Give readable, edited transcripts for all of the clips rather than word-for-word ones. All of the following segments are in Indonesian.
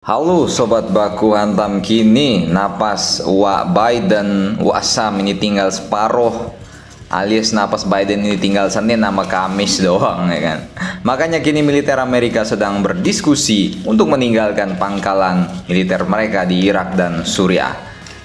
Halo Sobat Baku Hantam, kini napas Wak Biden Wasam ini tinggal separuh, alias napas Biden ini tinggal Senin sama Kamis doang ya kan. Makanya kini militer Amerika sedang berdiskusi untuk meninggalkan pangkalan militer mereka di Irak dan Suriah.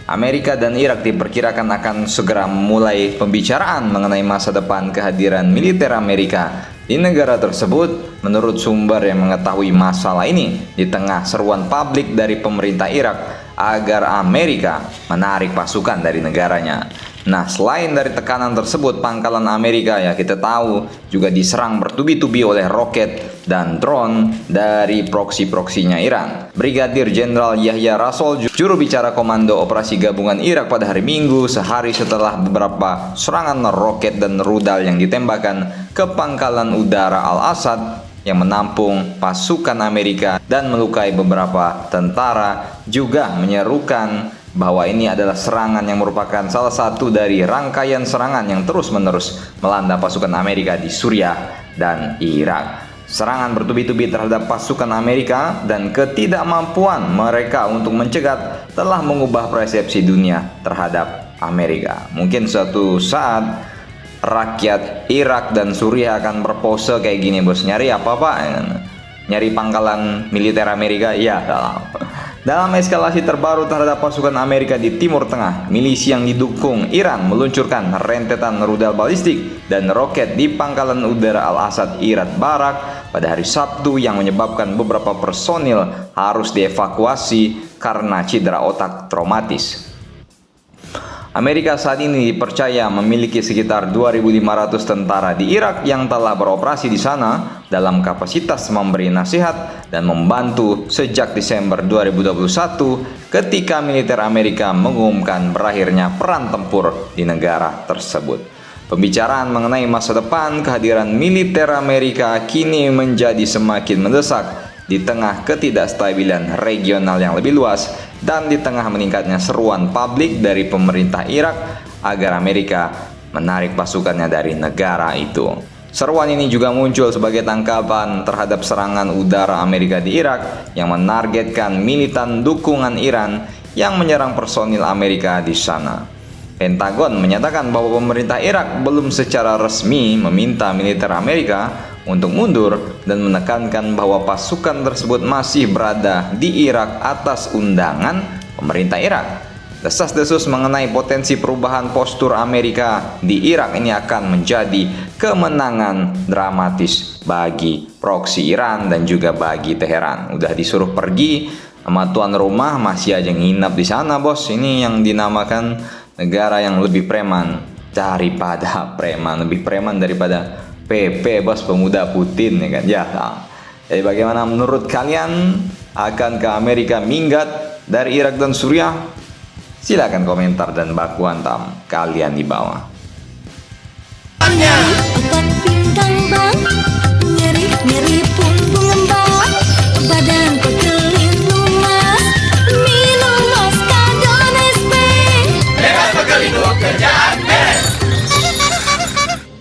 Amerika dan Irak diperkirakan akan segera memulai pembicaraan mengenai masa depan kehadiran militer Amerika di negara tersebut, menurut sumber yang mengetahui masalah ini, di tengah seruan publik dari pemerintah Irak agar Amerika menarik pasukan dari negaranya. Nah, selain dari tekanan tersebut, pangkalan Amerika ya kita tahu juga diserang bertubi-tubi oleh roket dan drone dari proksi-proksinya Iran. Brigadir Jenderal Yahya Rassol, juru bicara Komando Operasi Gabungan Irak pada hari Minggu, sehari setelah beberapa serangan roket dan rudal yang ditembakkan ke pangkalan udara Al-Assad yang menampung pasukan Amerika dan melukai beberapa tentara, juga menyerukan bahwa ini adalah serangan yang merupakan salah satu dari rangkaian serangan yang terus-menerus melanda pasukan Amerika di Suriah dan Irak. Serangan bertubi-tubi terhadap pasukan Amerika dan ketidakmampuan mereka untuk mencegat telah mengubah persepsi dunia terhadap Amerika. Mungkin suatu saat rakyat Irak dan Suriah akan berpose kayak gini, bos. Nyari apa pak? Nyari pangkalan militer Amerika? Iya. Dalam eskalasi terbaru terhadap pasukan Amerika di Timur Tengah, milisi yang didukung Iran meluncurkan rentetan rudal balistik dan roket di pangkalan udara Al-Assad Irat Barak pada hari Sabtu yang menyebabkan beberapa personil harus dievakuasi karena cedera otak traumatis. Amerika saat ini dipercaya memiliki sekitar 2.500 tentara di Irak yang telah beroperasi di sana dalam kapasitas memberi nasihat dan membantu sejak Desember 2021 ketika militer Amerika mengumumkan berakhirnya peran tempur di negara tersebut. Pembicaraan mengenai masa depan kehadiran militer Amerika kini menjadi semakin mendesak di tengah ketidakstabilan regional yang lebih luas dan di tengah meningkatnya seruan publik dari pemerintah Irak agar Amerika menarik pasukannya dari negara itu. Seruan ini juga muncul sebagai tangkapan terhadap serangan udara Amerika di Irak yang menargetkan militan dukungan Iran yang menyerang personil Amerika di sana. Pentagon menyatakan bahwa pemerintah Irak belum secara resmi meminta militer Amerika untuk mundur dan menekankan bahwa pasukan tersebut masih berada di Irak atas undangan pemerintah Irak. Desas-desus mengenai potensi perubahan postur Amerika di Irak ini akan menjadi kemenangan dramatis bagi proksi Iran dan juga bagi Teheran. Udah disuruh pergi sama tuan rumah masih aja nginap di sana, bos. Ini yang dinamakan negara yang lebih preman daripada preman, lebih preman daripada PP, bos, pemuda Putin ya kan. Ya. Jadi bagaimana menurut kalian, akankah Amerika minggat dari Irak dan Suriah? Silakan komentar dan baku hantam kalian di bawah. Otak pinggang bang, nyeri-nyeri punggung.